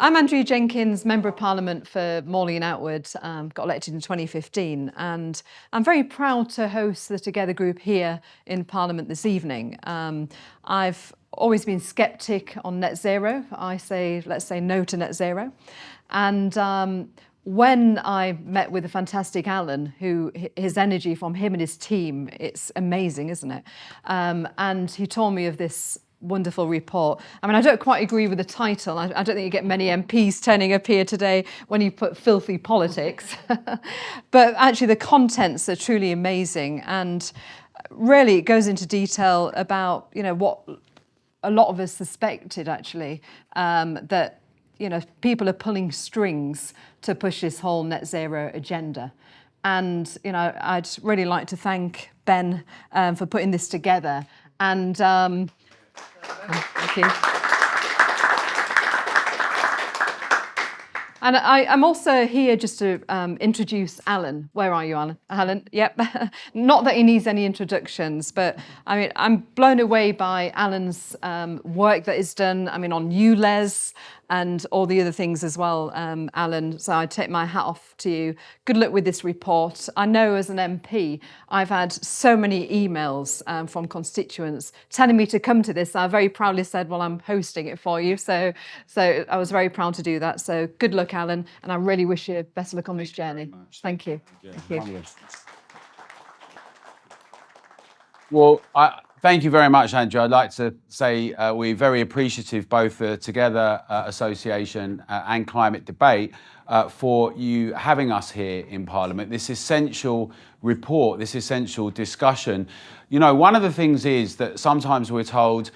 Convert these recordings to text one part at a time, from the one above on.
I'm Andrea Jenkins, Member of Parliament for Morley and Outward, got elected in 2015, and I'm very proud to host the Together group here in Parliament this evening. I've always been sceptic on net zero. Let's say no to net zero. And when I met with the fantastic Alan, his energy from him and his team, it's amazing, isn't it? And he told me of this wonderful report. I mean, I don't quite agree with the title. I don't think you get many MPs turning up here today when you put filthy politics. But actually the contents are truly amazing. And really it goes into detail about, what a lot of us suspected actually, that, people are pulling strings to push this whole net zero agenda. And, I'd really like to thank Ben for putting this together. And thank you. And I'm also here just to introduce Alan. Where are you, Alan? Alan, yep. Not that he needs any introductions, but I mean, I'm blown away by Alan's work that is done, on ULEZ and all the other things as well, Alan. So I take my hat off to you. Good luck with this report. I know as an MP, I've had so many emails from constituents telling me to come to this. I very proudly said, well, I'm hosting it for you. So I was very proud to do that. So good luck, Alan. And I really wish you best luck on this journey. Thank you. Thank you. Well, thank you very much, Andrew. I'd like to say we're very appreciative, both the Together Association and Climate Debate, for you having us here in Parliament. This essential report, this essential discussion. One of the things is that sometimes we're told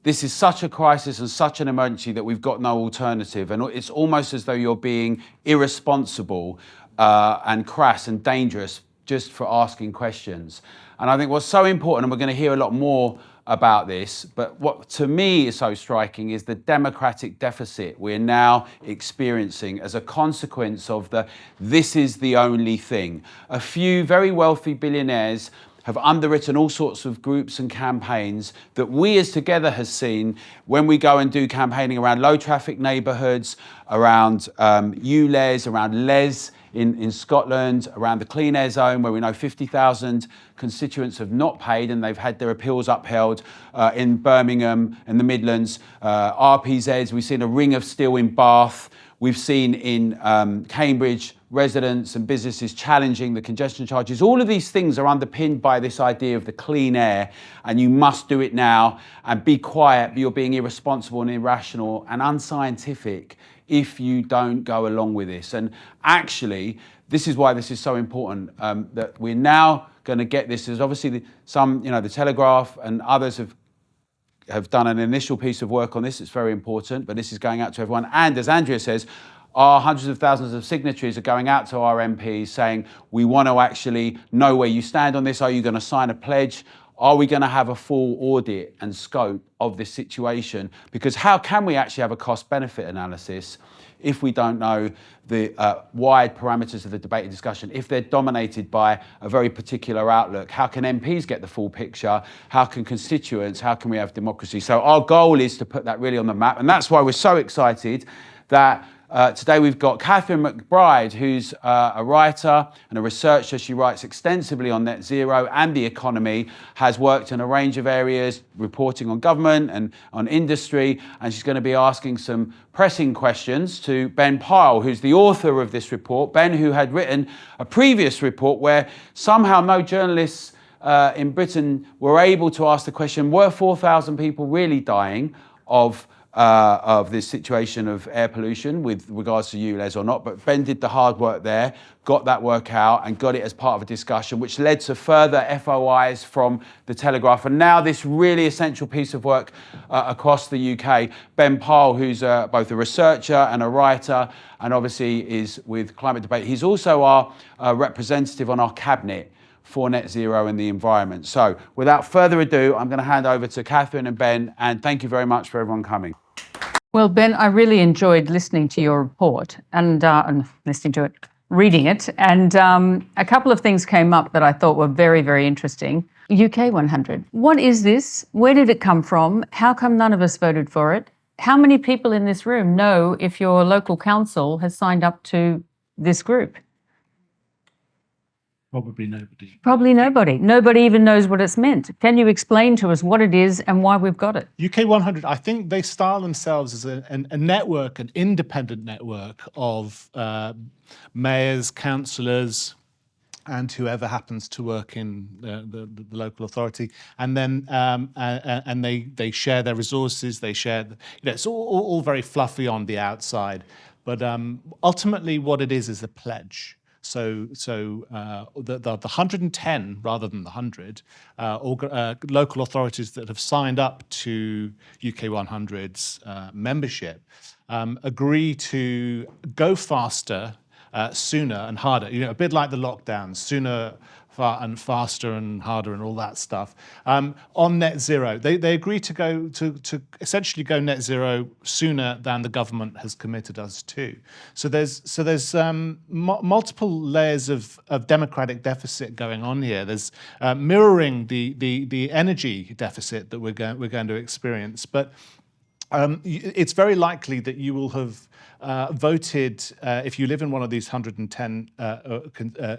this is such a crisis and such an emergency that we've got no alternative. And it's almost as though you're being irresponsible and crass and dangerous just for asking questions. And I think what's so important, and we're going to hear a lot more about this, but what to me is so striking is the democratic deficit we're now experiencing as a consequence of this is the only thing. A few very wealthy billionaires have underwritten all sorts of groups and campaigns that we as Together has seen when we go and do campaigning around low traffic neighbourhoods, around ULEZ, around LES in Scotland, around the Clean Air Zone, where we know 50,000 constituents have not paid and they've had their appeals upheld, in Birmingham and the Midlands, RPZs, we've seen a ring of steel in Bath, we've seen in Cambridge residents and businesses challenging the congestion charges. All of these things are underpinned by this idea of the clean air, and you must do it now and be quiet, but you're being irresponsible and irrational and unscientific if you don't go along with this. And actually, this is why this is so important, that we're now going to get this. There's obviously the Telegraph and others have done an initial piece of work on this. It's very important, but this is going out to everyone. And as Andrea says, our hundreds of thousands of signatories are going out to our MPs saying, we want to actually know where you stand on this. Are you going to sign a pledge? Are we going to have a full audit and scope of this situation? Because how can we actually have a cost-benefit analysis if we don't know the wide parameters of the debate and discussion, if they're dominated by a very particular outlook? How can MPs get the full picture? How can constituents? How can we have democracy? So our goal is to put that really on the map. And that's why we're so excited that today we've got Catherine McBride, who's a writer and a researcher. She writes extensively on net zero and the economy, has worked in a range of areas, reporting on government and on industry, and she's going to be asking some pressing questions to Ben Pyle, who's the author of this report. Ben, who had written a previous report where somehow no journalists in Britain were able to ask the question, were 4,000 people really dying of this situation of air pollution with regards to ULEZ or not? But Ben did the hard work there, got that work out and got it as part of a discussion, which led to further FOIs from the Telegraph. And now this really essential piece of work across the UK. Ben Pyle, who's both a researcher and a writer, and obviously is with Climate Debate. He's also our representative on our cabinet for net zero and the environment. So without further ado, I'm going to hand over to Catherine and Ben, and thank you very much for everyone coming. Well, Ben, I really enjoyed listening to your report and listening to it, reading it. And a couple of things came up that I thought were very, very interesting. UK 100. What is this? Where did it come from? How come none of us voted for it? how many people in this room know if your local council has signed up to this group? Probably nobody. Probably nobody. Nobody even knows what it's meant. Can you explain to us what it is and why we've got it? UK 100, I think they style themselves as a network, an independent network of mayors, councillors, and whoever happens to work in the local authority, and then and they share their resources. They share, it's all very fluffy on the outside, but ultimately what it is a pledge. So the 110 rather than the 100 local authorities that have signed up to UK 100's membership agree to go faster, sooner and harder, a bit like the lockdowns, sooner and faster and harder and all that stuff, on net zero. They agree to go to essentially go net zero sooner than the government has committed us to. So there's multiple layers of democratic deficit going on here. There's mirroring the energy deficit that we're going to experience, but it's very likely that you will have voted, if you live in one of these 110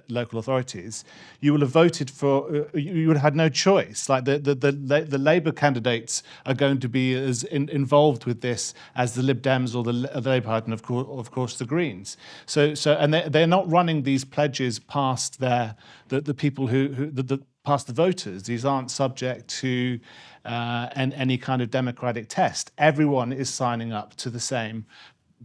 local authorities, you will have voted for, you would have had no choice. Like the Labour candidates are going to be as involved with this as the Lib Dems or the Labour Party, and of course the Greens. And they're not running these pledges past the people past the voters. These aren't subject to any kind of democratic test. Everyone is signing up to the same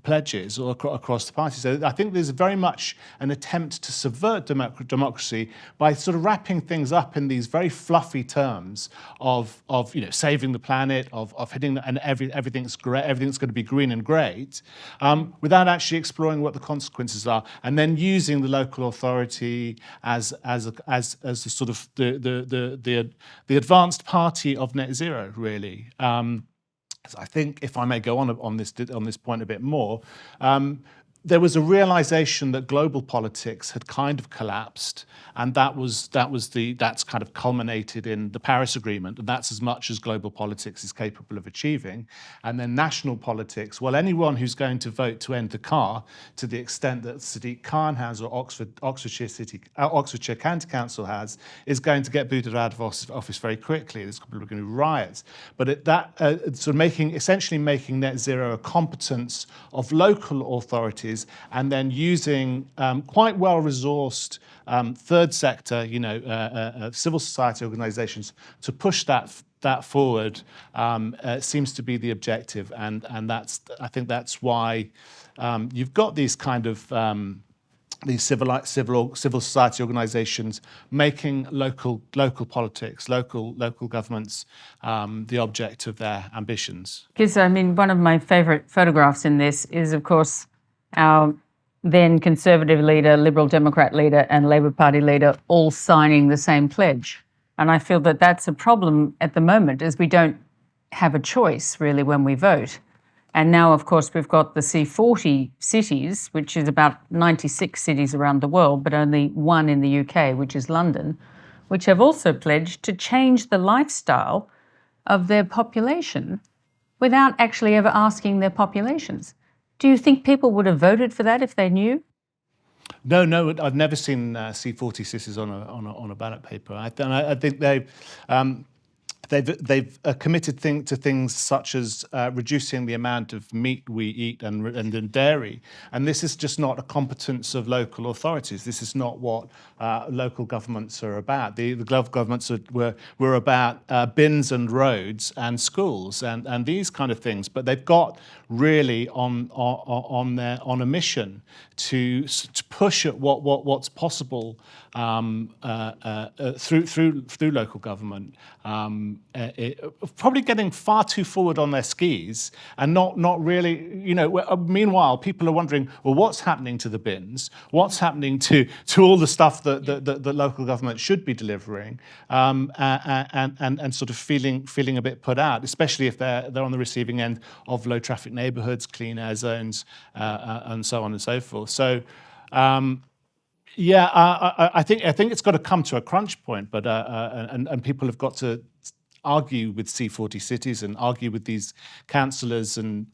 pledges or across the party. So I think there's very much an attempt to subvert democracy by sort of wrapping things up in these very fluffy terms of saving the planet, of hitting, and everything's great, everything's going to be green and great, without actually exploring what the consequences are, and then using the local authority as a sort of the advanced party of net zero, really. I think, if I may go on this point a bit more, there was a realization that global politics had kind of collapsed, and that's kind of culminated in the Paris Agreement, and that's as much as global politics is capable of achieving. And then national politics, well, anyone who's going to vote to end the car, to the extent that Sadiq Khan has or Oxfordshire County Council has, is going to get booted out of office very quickly. There's people who are going to riots. But essentially making net zero a competence of local authorities, and then using quite well-resourced third sector, civil society organisations to push that forward seems to be the objective, and I think that's why you've got these kind of these civil society organisations making local politics, local governments the object of their ambitions. Because one of my favourite photographs in this is, of course, our then Conservative leader, Liberal Democrat leader and Labor Party leader all signing the same pledge. And I feel that that's a problem at the moment, as we don't have a choice really when we vote. And now, of course, we've got the C40 cities, which is about 96 cities around the world, but only one in the UK, which is London, which have also pledged to change the lifestyle of their population without actually ever asking their populations. Do you think people would have voted for that if they knew? No, I've never seen C40 cities on a ballot paper. I think they've committed to things such as reducing the amount of meat we eat and dairy, and this is just not a competence of local authorities. This is not what local governments are about. The local governments were about bins and roads and schools and these kind of things. But they've got really on a mission to push at what's possible through local government. Probably getting far too forward on their skis and not really, meanwhile, people are wondering, well, what's happening to the bins? What's happening to all the stuff that local government should be delivering? And sort of feeling a bit put out, especially if they're on the receiving end of low traffic neighbourhoods, clean air zones, and so on and so forth. So, I think it's got to come to a crunch point, but and people have got to argue with C40 cities and argue with these councillors and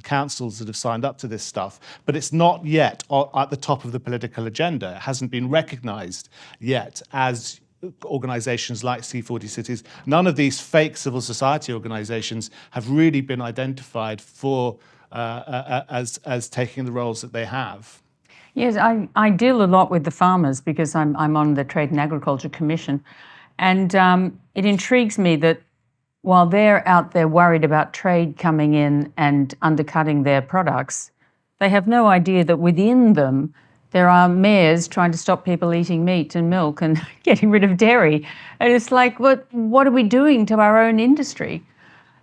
councils that have signed up to this stuff, but it's not yet at the top of the political agenda. It hasn't been recognised yet as organisations like C40 cities. None of these fake civil society organisations have really been identified for as taking the roles that they have. Yes, I deal a lot with the farmers because I'm on the Trade and Agriculture Commission, and it intrigues me that while they're out there worried about trade coming in and undercutting their products, they have no idea that within them there are mayors trying to stop people eating meat and milk and getting rid of dairy. And it's like, what are we doing to our own industry?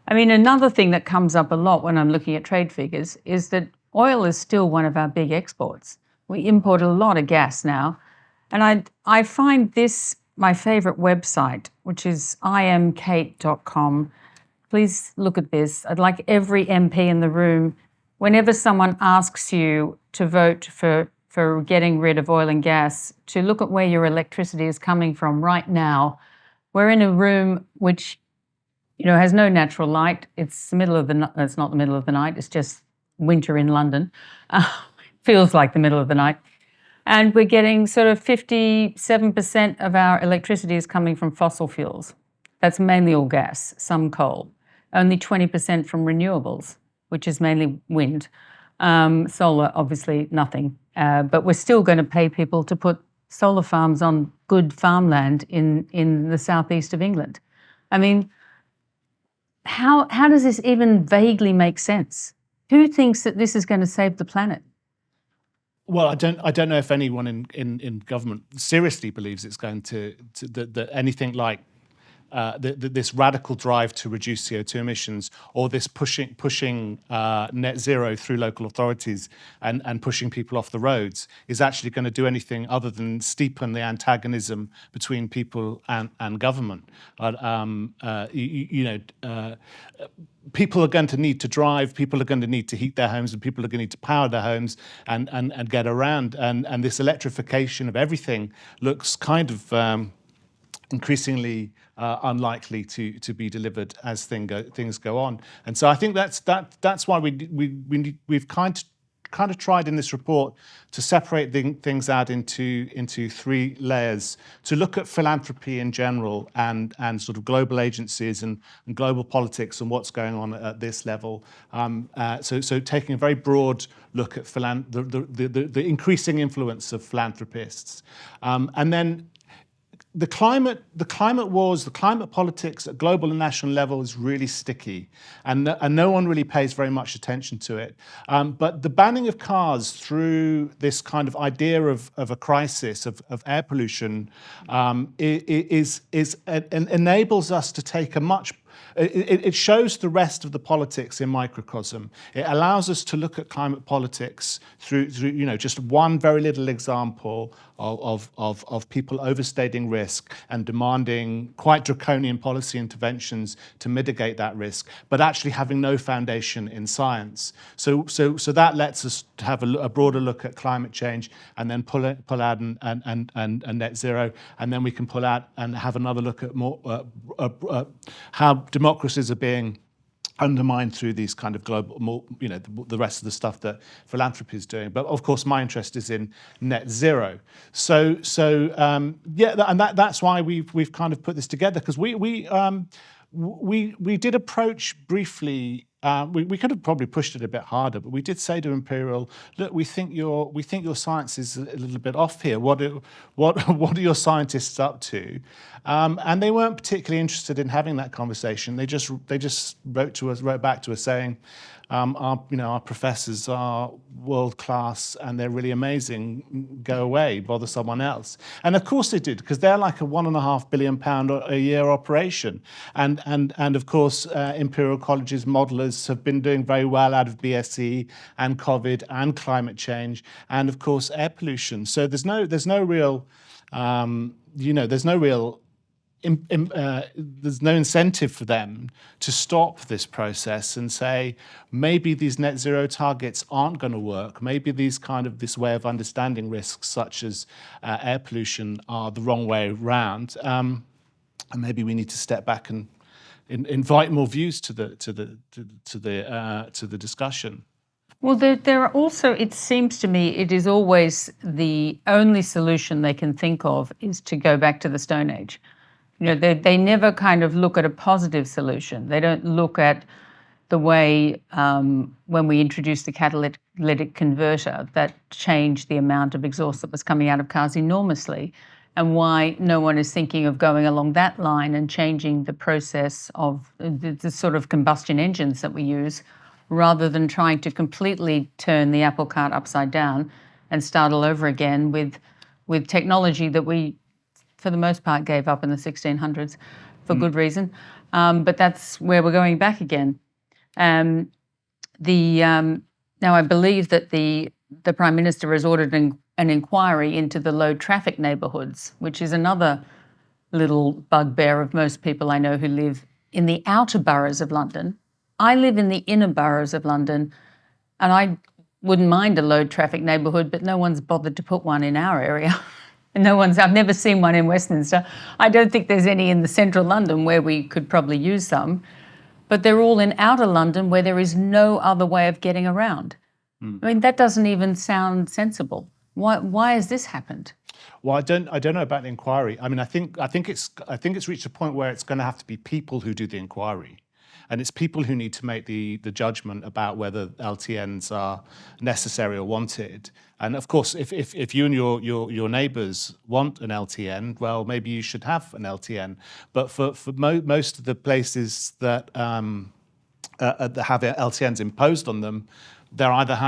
I mean, another thing that comes up a lot when I'm looking at trade figures is that oil is still one of our big exports. We import a lot of gas now. And I find this my favorite website, which is imkate.com. Please look at this. I'd like every MP in the room, whenever someone asks you to vote for getting rid of oil and gas, to look at where your electricity is coming from right now. We're in a room which, has no natural light. It's the middle of the night. It's not the middle of the night. It's just winter in London. Feels like the middle of the night. And we're getting sort of 57% of our electricity is coming from fossil fuels. That's mainly all gas, some coal. Only 20% from renewables, which is mainly wind. Solar, obviously nothing. But we're still going to pay people to put solar farms on good farmland in the southeast of England. I mean, how does this even vaguely make sense? Who thinks that this is going to save the planet? Well, I don't know if anyone in government seriously believes it's going to that anything like this radical drive to reduce CO2 emissions, or this pushing net zero through local authorities and pushing people off the roads is actually going to do anything other than steepen the antagonism between people and government. People are going to need to drive, people are going to need to heat their homes, and people are going to need to power their homes and get around. And this electrification of everything looks kind of increasingly unlikely to be delivered as things go on. And so I think that's why we've kind of tried in this report to separate things out into three layers, to look at philanthropy in general and sort of global agencies and global politics and what's going on at this level. So taking a very broad look at the increasing influence of philanthropists, and then the climate wars, the climate politics at global and national level is really sticky, and no one really pays very much attention to it. But the banning of cars through this kind of idea of a crisis of air pollution enables us to take a much. It shows the rest of the politics in microcosm. It allows us to look at climate politics through just one very little example of people overstating risk and demanding quite draconian policy interventions to mitigate that risk, but actually having no foundation in science. So that lets us have a broader look at climate change, and then pull out and net zero, and then we can pull out and have another look at more how democracies are being undermined through these kind of global, the rest of the stuff that philanthropy is doing. But of course, my interest is in net zero. So and that's why we've kind of put this together, because we did approach briefly. We could have probably pushed it a bit harder, but we did say to Imperial, look, we think your science is a little bit off here. What are your scientists up to? And they weren't particularly interested in having that conversation. They just wrote back to us saying, our professors are world class and they're really amazing. Go away, bother someone else. And of course they did, because they're like a £1.5 billion a year operation. And of course, Imperial College's modelers have been doing very well out of BSE and COVID and climate change, and of course air pollution. So there's no real there's no incentive for them to stop this process and say, maybe these net zero targets aren't going to work. Maybe this way of understanding risks, such as air pollution, are the wrong way around. And maybe we need to step back and invite more views to the discussion. Well, there are also, it seems to me, it is always the only solution they can think of is to go back to the Stone Age. They never kind of look at a positive solution. They don't look at the way when we introduced the catalytic converter that changed the amount of exhaust that was coming out of cars enormously, and why no one is thinking of going along that line and changing the process of the sort of combustion engines that we use, rather than trying to completely turn the apple cart upside down and start all over again with technology that we, for the most part, gave up in the 1600s for good reason. But that's where we're going back again. Now, I believe that the Prime Minister has ordered an inquiry into the low traffic neighbourhoods, which is another little bugbear of most people I know who live in the outer boroughs of London. I live in the inner boroughs of London, and I wouldn't mind a low traffic neighbourhood, but no one's bothered to put one in our area. I've never seen one in Westminster. I don't think there's any in the central London where we could probably use some, but they're all in outer London where there is no other way of getting around. I mean, that doesn't even sound sensible. Why has this happened? Well, I don't know about the inquiry. I mean, I think it's reached a point where it's going to have to be people who do the inquiry. And it's people who need to make the judgment about whether LTNs are necessary or wanted. And of course, if you and your neighbours want an LTN, well, maybe you should have an LTN. But for most of the places that have LTNs imposed on them, there just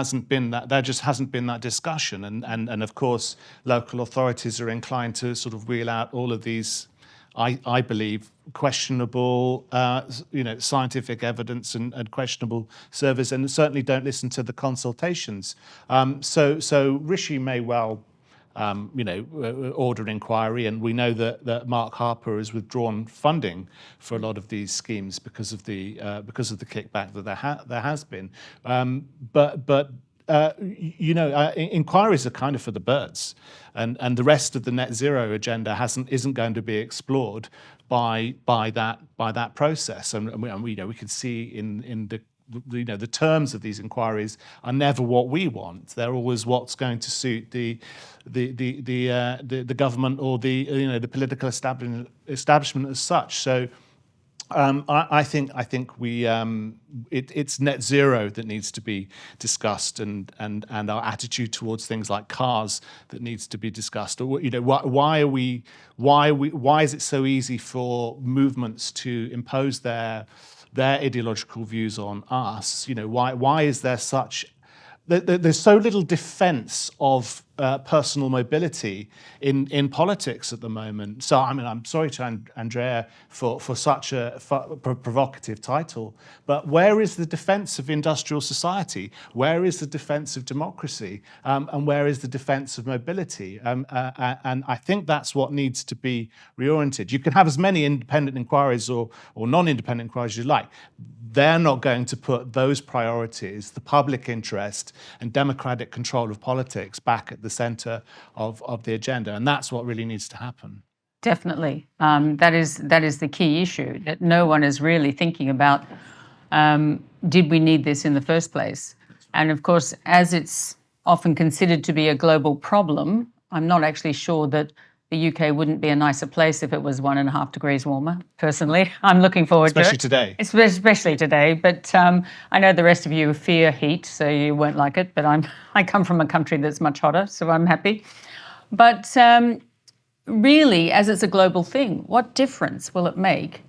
hasn't been that discussion. And of course, local authorities are inclined to sort of wheel out all of these, I believe, questionable, scientific evidence and questionable surveys, and certainly don't listen to the consultations. So Rishi may well, order an inquiry, and we know that Mark Harper has withdrawn funding for a lot of these schemes because of the kickback that there has been. Inquiries are kind of for the birds, and the rest of the net zero agenda isn't going to be explored by that process. And we can see in the terms of these inquiries are never what we want. They're always what's going to suit the government or the political establishment as such. So. I think it's net zero that needs to be discussed, and our attitude towards things like cars that needs to be discussed. Or why is it so easy for movements to impose their ideological views on us? Why is there there's so little defence of personal mobility in politics at the moment. So, I mean, I'm sorry to Andrea for such a provocative title, but where is the defence of industrial society? Where is the defence of democracy? And where is the defence of mobility? And I think that's what needs to be reoriented. You can have as many independent inquiries or non-independent inquiries as you like. They're not going to put those priorities, the public interest and democratic control of politics, back at the centre of the agenda. And that's what really needs to happen. Definitely. That is the key issue, that no one is really thinking about, did we need this in the first place? And of course, as it's often considered to be a global problem, I'm not actually sure that the UK wouldn't be a nicer place if it was 1.5 degrees warmer, personally. I'm looking forward to it. Especially today. Especially today. But I know the rest of you fear heat, so you won't like it. But I come from a country that's much hotter, so I'm happy. But really, as it's a global thing, what difference will it make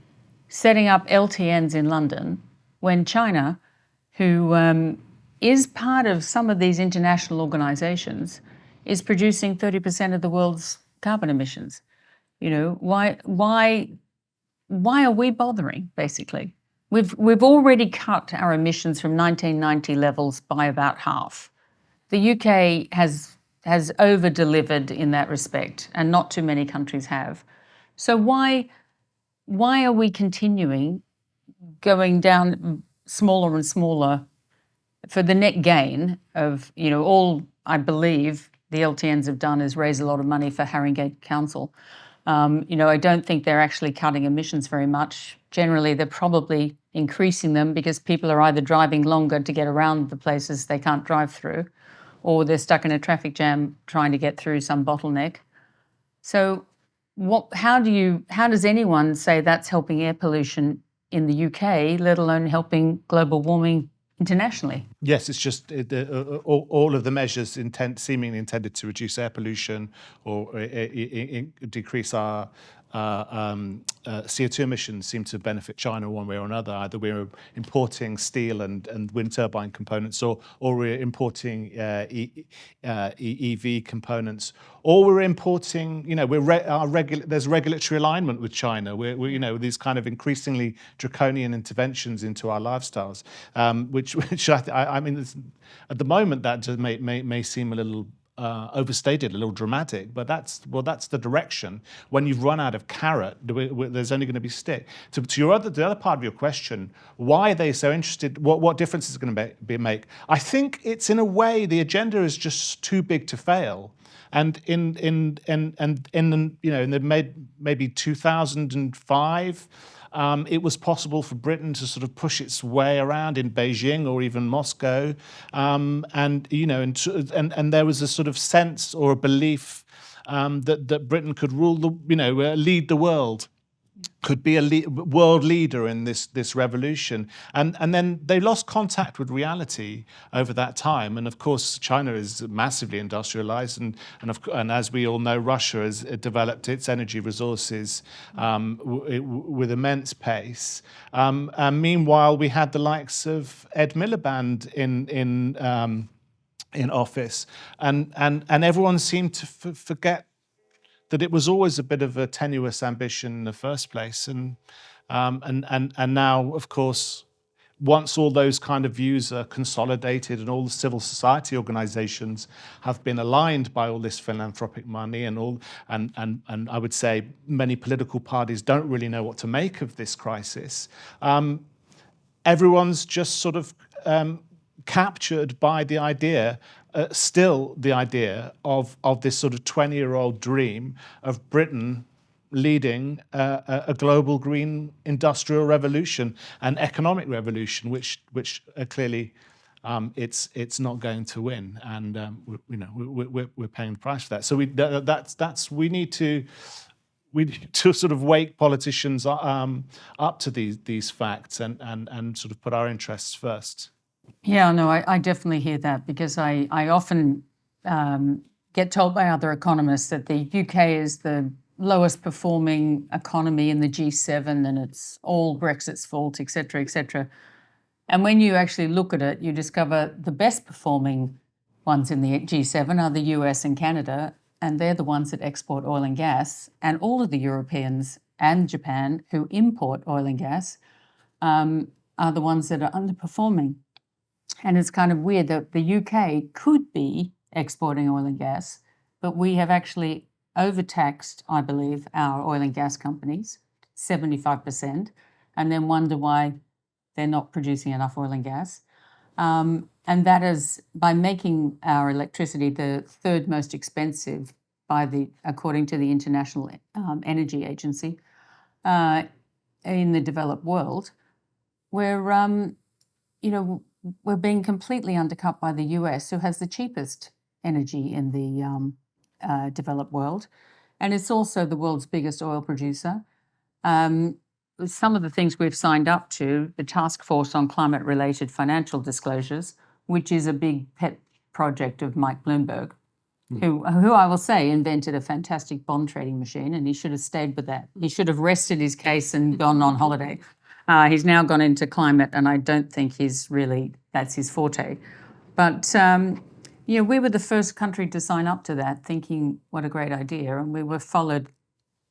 setting up LTNs in London when China, who is part of some of these international organisations, is producing 30% of the world's carbon emissions? Why are we bothering, basically? We've already cut our emissions from 1990 levels by about half. The UK has over-delivered in that respect, and not too many countries have. So why are we continuing going down smaller and smaller for the net gain of, all I believe the LTNs have done is raise a lot of money for Haringey Council. I don't think they're actually cutting emissions very much. generally they're probably increasing them because people are either driving longer to get around the places they can't drive through, or they're stuck in a traffic jam trying to get through some bottleneck. So how does anyone say that's helping air pollution in the UK, let alone helping global warming internationally? Yes, it's just all of the measures seemingly intended to reduce air pollution or decrease our CO2 emissions seem to benefit China one way or another. Either we're importing steel and wind turbine components, or we're importing EV components, or we're importing. There's regulatory alignment with China. We're these kind of increasingly draconian interventions into our lifestyles, which I mean, at the moment that just may seem a little overstated, a little dramatic, but that's the direction. When you've run out of carrot, there's only going to be stick. To the other part of your question, why are they so interested? What difference is it going to make? I think it's, in a way, the agenda is just too big to fail. And in the maybe 2005. It was possible for Britain to sort of push its way around in Beijing or even Moscow, and there was a sort of sense or a belief that Britain could lead the world, could be a world leader in this revolution, and then they lost contact with reality over that time. And of course, China is massively industrialized, and as we all know, Russia has developed its energy resources with immense pace. And meanwhile, we had the likes of Ed Miliband in office, and everyone seemed to forget that it was always a bit of a tenuous ambition in the first place, and now, of course, once all those kind of views are consolidated and all the civil society organizations have been aligned by all this philanthropic money and I would say many political parties don't really know what to make of this crisis, everyone's just sort of captured by the idea. Still the idea of this sort of 20-year-old dream of Britain leading a global green industrial revolution, an economic revolution, which clearly it's not going to win, and we're paying the price for that. So we need to sort of wake politicians up to these facts and sort of put our interests first. Yeah, no, I definitely hear that, because I often get told by other economists that the UK is the lowest performing economy in the G7 and it's all Brexit's fault, et cetera, et cetera. And when you actually look at it, you discover the best performing ones in the G7 are the US and Canada, and they're the ones that export oil and gas. And all of the Europeans and Japan who import oil and gas are the ones that are underperforming. And it's kind of weird that the UK could be exporting oil and gas, but we have actually overtaxed, I believe, our oil and gas companies, 75%, and then wonder why they're not producing enough oil and gas. And that is by making our electricity the third most expensive according to the International Energy Agency in the developed world, we're being completely undercut by the US, who has the cheapest energy in the developed world. And it's also the world's biggest oil producer. Some of the things we've signed up to, the Task Force on Climate-Related Financial Disclosures, which is a big pet project of Mike Bloomberg, who I will say invented a fantastic bond trading machine, and he should have stayed with that. He should have rested his case and gone on holiday. He's now gone into climate, and I don't think that's his forte. But, we were the first country to sign up to that, thinking what a great idea. And we were followed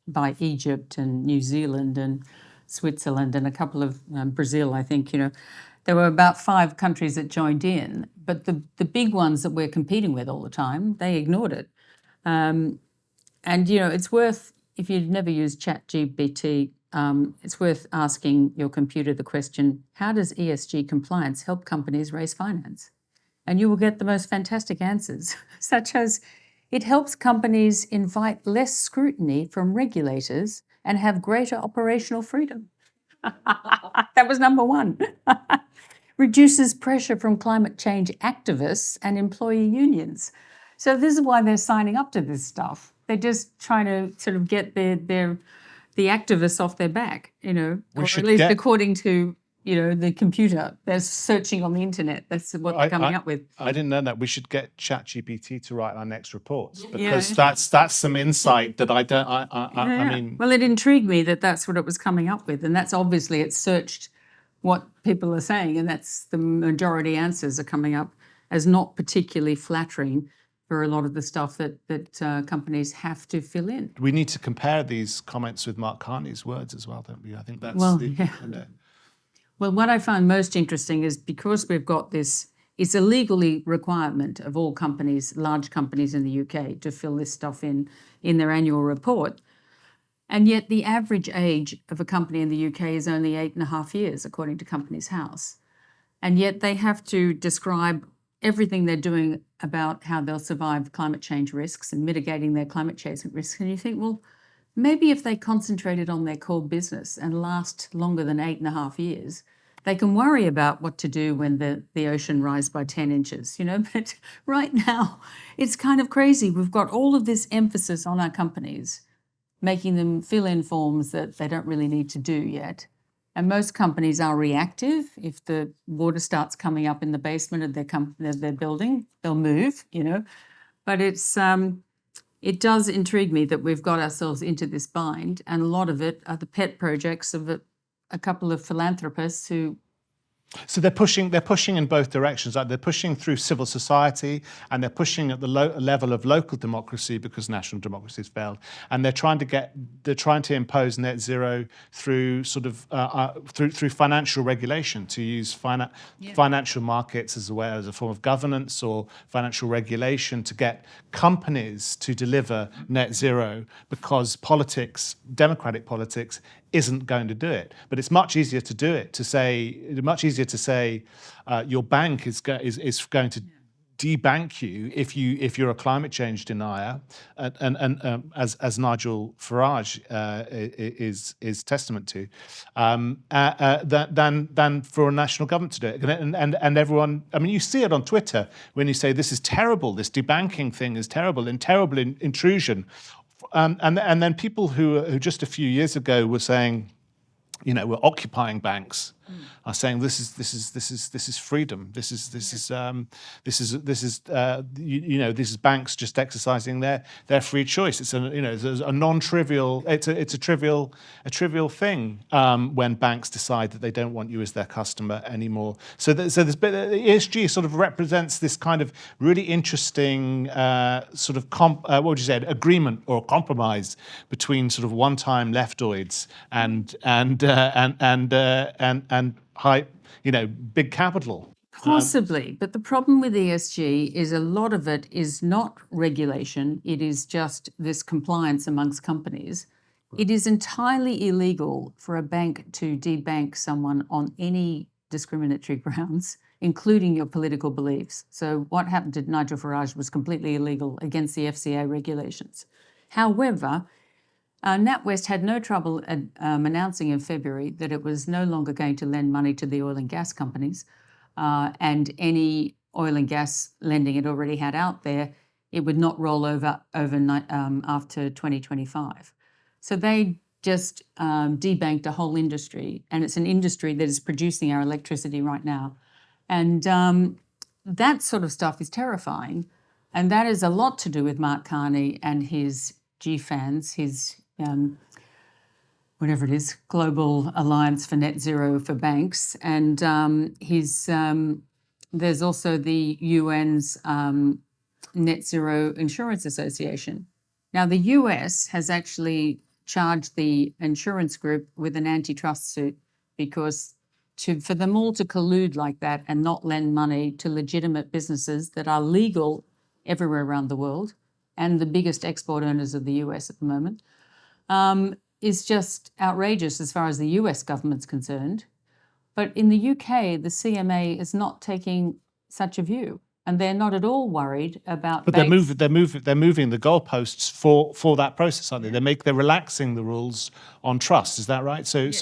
by Egypt and New Zealand and Switzerland and a couple of Brazil, I think. There were about 5 countries that joined in, but the big ones that we're competing with all the time, they ignored it. And, it's worth, if you've never used ChatGPT, it's worth asking your computer the question, how does ESG compliance help companies raise finance? And you will get the most fantastic answers, such as it helps companies invite less scrutiny from regulators and have greater operational freedom. That was number one. Reduces pressure from climate change activists and employee unions. So this is why they're signing up to this stuff. They're just trying to sort of get the activists off their back, or at least according to the computer. They're searching on the internet. That's what they're coming up with. I didn't know that. We should get ChatGPT to write our next reports, because that's some insight that I don't. I mean, well, it intrigued me that that's what it was coming up with, and that's obviously it's searched what people are saying, and that's the majority answers are coming up as not particularly flattering for a lot of the stuff that companies have to fill in. we need to compare these comments with Mark Carney's words as well, don't we? I think that's Well, what I found most interesting is because we've got this, it's a legally requirement of all companies, large companies in the UK, to fill this stuff in their annual report. And yet the average age of a company in the UK is only 8.5 years, according to Companies House. And yet they have to describe everything they're doing about how they'll survive climate change risks and mitigating their climate change risks. And you think, well, maybe if they concentrated on their core business and last longer than 8.5 years, they can worry about what to do when the ocean rises by 10 inches, But right now, it's kind of crazy. We've got all of this emphasis on our companies, making them fill in forms that they don't really need to do yet. And most companies are reactive. If the water starts coming up in the basement of their building, they'll move, But it does intrigue me that we've got ourselves into this bind, and a lot of it are the pet projects of a couple of philanthropists who. So they're pushing in both directions. Like they're pushing through civil society, and they're pushing at the level of local democracy because national democracy has failed. And they're trying to impose net zero through sort of through financial regulation, to use financial markets as a form of governance, or financial regulation to get companies to deliver net zero, because democratic politics isn't going to do it. But it's much easier to do it, to say your bank is going to debank you if you're a climate change denier, and as Nigel Farage is testament to, than for a national government to do it. And everyone, I mean, you see it on Twitter when you say this is terrible, this debanking thing is terrible, and terrible intrusion. And then people who just a few years ago were saying, we're occupying banks, are saying this is freedom. This is banks just exercising their free choice. It's a non-trivial. It's a trivial thing when banks decide that they don't want you as their customer anymore. So ESG sort of represents this kind of really interesting sort of what would you say, agreement or compromise between sort of one-time leftoids and high, big capital. Possibly, but the problem with ESG is a lot of it is not regulation. It is just this compliance amongst companies. It is entirely illegal for a bank to debank someone on any discriminatory grounds, including your political beliefs. So what happened to Nigel Farage was completely illegal against the FCA regulations. However, NatWest had no trouble announcing in February that it was no longer going to lend money to the oil and gas companies, and any oil and gas lending it already had out there, it would not roll over overnight after 2025. So they just debanked a whole industry, and it's an industry that is producing our electricity right now. And that sort of stuff is terrifying, and that is a lot to do with Mark Carney and his GFANZ, his whatever it is, Global Alliance for Net Zero for Banks, and there's also the UN's Net Zero Insurance Association. Now, the US has actually charged the insurance group with an antitrust suit because for them all to collude like that and not lend money to legitimate businesses that are legal everywhere around the world and the biggest export earners of the US at the moment, is just outrageous as far as the US government's concerned. But in the UK, the CMA is not taking such a view. and they're not at all worried about. But they're moving the goalposts for that process, aren't they? They're relaxing the rules on trust. Is that right? So Yes.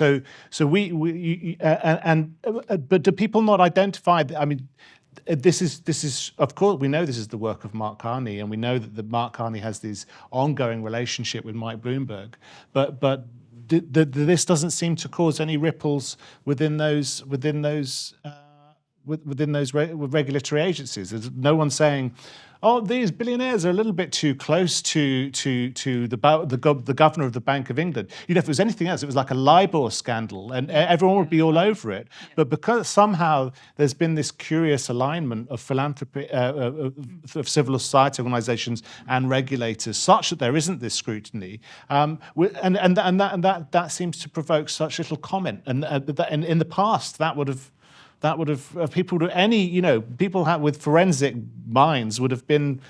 but do people not identify? I mean, this is of course we know this is the work of Mark Carney, and we know that Mark Carney has this ongoing relationship with Mike Bloomberg, but this doesn't seem to cause any ripples within those regulatory agencies. There's no one saying, "Oh, these billionaires are a little bit too close to the governor of the Bank of England." You know, if it was anything else, it was like a LIBOR scandal, and everyone would be all over it. But because somehow there's been this curious alignment of philanthropy, of civil society organisations and regulators, such that there isn't this scrutiny, and that seems to provoke such little comment. And in the past, that would have people with forensic minds would have been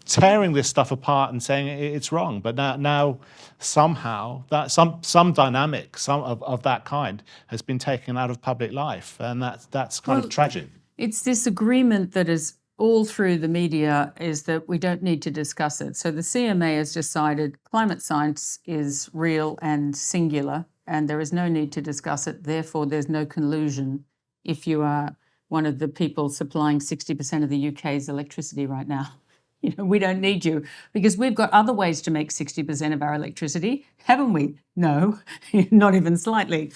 tearing this stuff apart and saying it's wrong. But now somehow that some dynamic, of that kind has been taken out of public life, and that's kind of tragic. It's this agreement that is all through the media, is that we don't need to discuss it. So the CMA has decided climate science is real and singular, and there is no need to discuss it. Therefore, there's no collusion if you are one of the people supplying 60% of the UK's electricity right now. You know, we don't need you because we've got other ways to make 60% of our electricity, haven't we? No, not even slightly.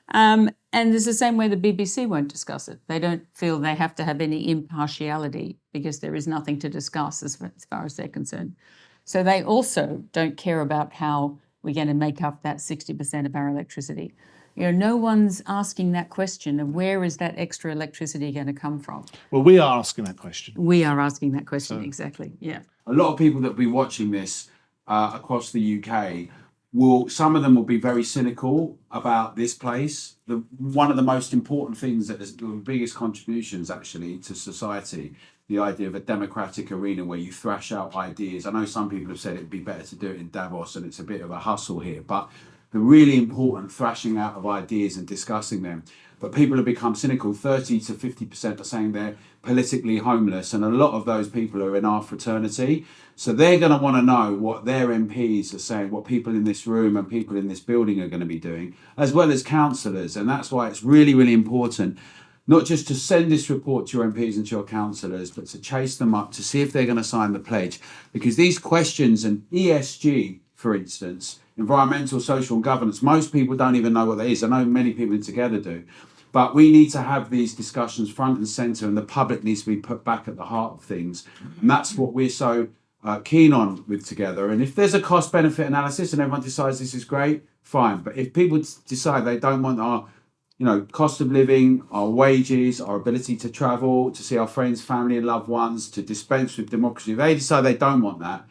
And it's the same way the BBC won't discuss it. They don't feel they have to have any impartiality because there is nothing to discuss as far as they're concerned. So they also don't care about how we're going to make up that 60% of our electricity. You know, no one's asking that question of where is that extra electricity going to come from? Well, we are asking that question. We are asking that question, exactly, yeah. A lot of people that will be watching this across the UK, some of them will be very cynical about this place. One of the most important things that is the biggest contributions actually to society, the idea of a democratic arena where you thrash out ideas. I know some people have said it'd be better to do it in Davos and it's a bit of a hustle here, but the really important thrashing out of ideas and discussing them. But people have become cynical. 30 to 50% are saying they're politically homeless, and a lot of those people are in our fraternity. So they're going to want to know what their MPs are saying, what people in this room and people in this building are going to be doing, as well as councillors. And that's why it's really, really important not just to send this report to your MPs and to your councillors, but to chase them up to see if they're going to sign the pledge. Because these questions, and ESG, for instance, environmental, social and governance, most people don't even know what that is. I know many people in Together do. But we need to have these discussions front and centre, and the public needs to be put back at the heart of things. And that's what we're so keen on with Together. And if there's a cost-benefit analysis and everyone decides this is great, fine. But if people decide they don't want our cost of living, our wages, our ability to travel, to see our friends, family and loved ones, to dispense with democracy, if they decide they don't want that,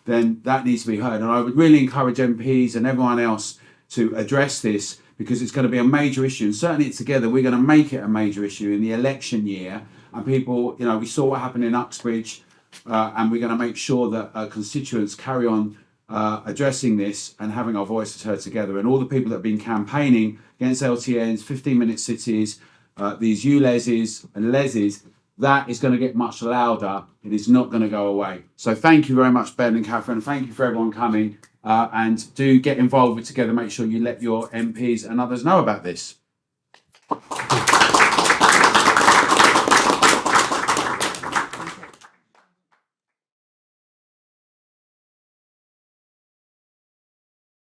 then that needs to be heard. And I would really encourage MPs and everyone else to address this, because it's going to be a major issue. And certainly Together, we're going to make it a major issue in the election year. And people, we saw what happened in Uxbridge, and we're going to make sure that constituents carry on addressing this and having our voices heard together. And all the people that have been campaigning against LTNs, 15-minute cities, these ULESs and LESs, that is going to get much louder. It is not going to go away. So thank you very much, Ben and Catherine. Thank you for everyone coming. And do get involved with Together. Make sure you let your MPs and others know about this.